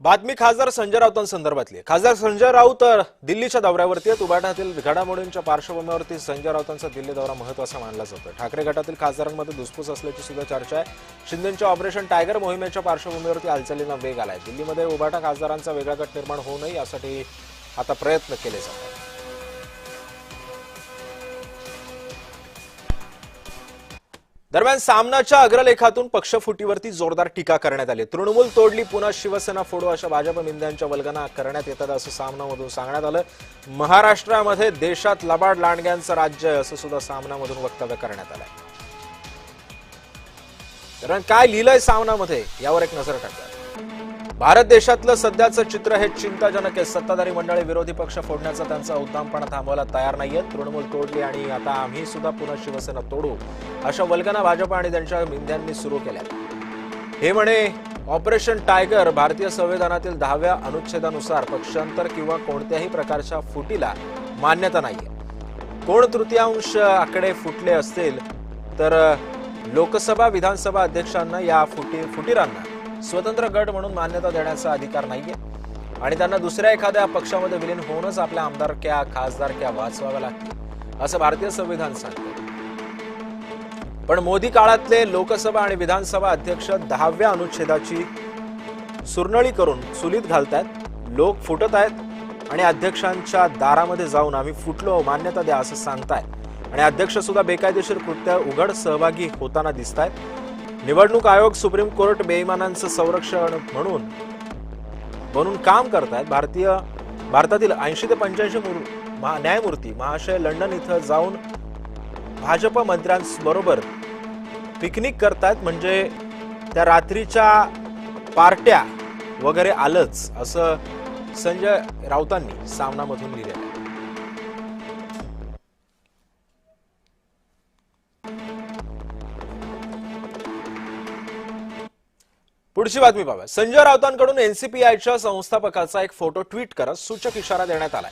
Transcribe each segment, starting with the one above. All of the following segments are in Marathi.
बातमी खासदार संजय राऊतांसंदर्भातली. खासदार संजय राऊत दिल्लीच्या दौऱ्यावरती आहेत. उबाटातील घडामोडींच्या पार्श्वभूमीवरती संजय राऊतांचा दिल्ली दौरा महत्त्वाचा मानला जातो. ठाकरे गटातील खासदारांमध्ये धुसफूस असल्याची सुद्धा चर्चा आहे. शिंदेच्या ऑपरेशन टायगर मोहिमेच्या पार्श्वभूमीवरती हालचालींना वेग आलाय. दिल्लीमध्ये उबाटा खासदारांचा वेगळा गट निर्माण होऊ नये यासाठी आता प्रयत्न केले जात आहेत. दरम्यान सामनाच्या अग्रलेखातून पक्षफुटीवरती जोरदार टीका करण्यात आली. तृणमूल तोडली पुन्हा शिवसेना फोडो अशा भाजप निंद्यांच्या वल्गना करण्यात येतात असं सामनामधून सांगण्यात आलं. महाराष्ट्रामध्ये देशात लबाड लांडग्यांचं राज्य आहे असं सुद्धा सामनामधून वक्तव्य करण्यात आलंय. कारण काय लिहिलंय सामनामध्ये यावर एक नजर टाकूया. भारत देशातलं सध्याचं चित्र हे चिंताजनक आहे. सत्ताधारी मंडळी विरोधी पक्ष फोडण्याचा त्यांचा उद्दामपणा थांबवायला तयार नाहीयेत. तृणमूल तोडली आणि आता आम्ही सुद्धा पुन्हा शिवसेना तोडू अशा वल्गना भाजप आणि त्यांच्या मिंद्यांनी सुरू केल्या. हे म्हणे ऑपरेशन टायगर भारतीय संविधानातील 10व्या अनुच्छेदानुसार पक्षांतर किंवा कोणत्याही प्रकारच्या फुटीला मान्यता नाहीये. कोण तृतीयांश आकडे फुटले असतील तर लोकसभा विधानसभा अध्यक्षांना या फुटीरांना स्वतंत्र गट म्हणून मान्यता देण्याचा अधिकार नाहीये आणि त्यांना दुसऱ्या एखाद्या पक्षामध्ये विलीन होऊनच आपल्या आमदारक्या खासदारक्या वाचवाव्या लागतील असं भारतीय संविधान सांगतं. पण मोदी काळातले लोकसभा आणि विधानसभा अध्यक्ष 10व्या अनुच्छेदाची सुरनळी करून चुलीत घालतायत. लोक फुटत आहेत आणि अध्यक्षांच्या दारामध्ये जाऊन आम्ही फुटलो मान्यता द्या असं सांगतायत आणि अध्यक्ष सुद्धा बेकायदेशीर कृत्य उघड सहभागी होताना दिसतायत. निवडणूक आयोग सुप्रीम कोर्ट बेईमानांचं संरक्षण म्हणून काम करतायत. भारतातील 80 ते 85 न्यायमूर्ती महाशय लंडन इथं जाऊन भाजप मंत्र्यांबरोबर पिकनिक करतायत. म्हणजे त्या रात्रीच्या पार्ट्या वगैरे आलंच असं संजय राऊतांनी सामनामधून लिहिलेलं आहे. पुढची बातमी पाहूया. संजय राऊतांकडून एनसीपीआयच्या संस्थापकाचा एक फोटो ट्विट करत सूचक इशारा देण्यात आलाय.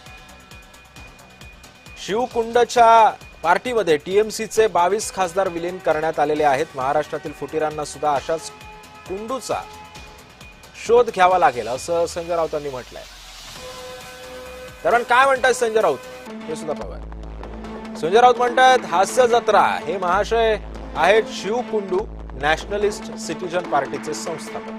शिवकुंडच्या पार्टीमध्ये टीएमसीचे 22 खासदार विलीन करण्यात आलेले आहेत. महाराष्ट्रातील फुटीरांना सुद्धा अशाच कुंडूचा शोध घ्यावा लागेल असं संजय राऊतांनी म्हटलंय. कारण काय म्हणतात संजय राऊत हे सुद्धा पाहूया. संजय राऊत म्हणतात हास्य जत्रा हे महाशय आहेत शिवकुंडू नॅशनलिस्ट सिटीजन पार्टीचे संस्थापक.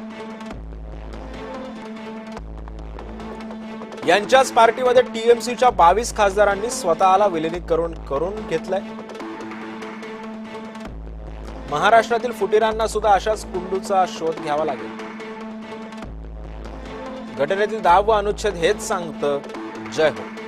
यांच्याच पार्टीमध्ये टीएमसीच्या 22 खासदारांनी स्वतःला विलीनीकरण करून घेतलंय. महाराष्ट्रातील फुटीरांना सुद्धा अशाच कुंडूचा शोध घ्यावा लागेल. घटनेतील 10वा अनुच्छेद हेच सांगतं. जय हो.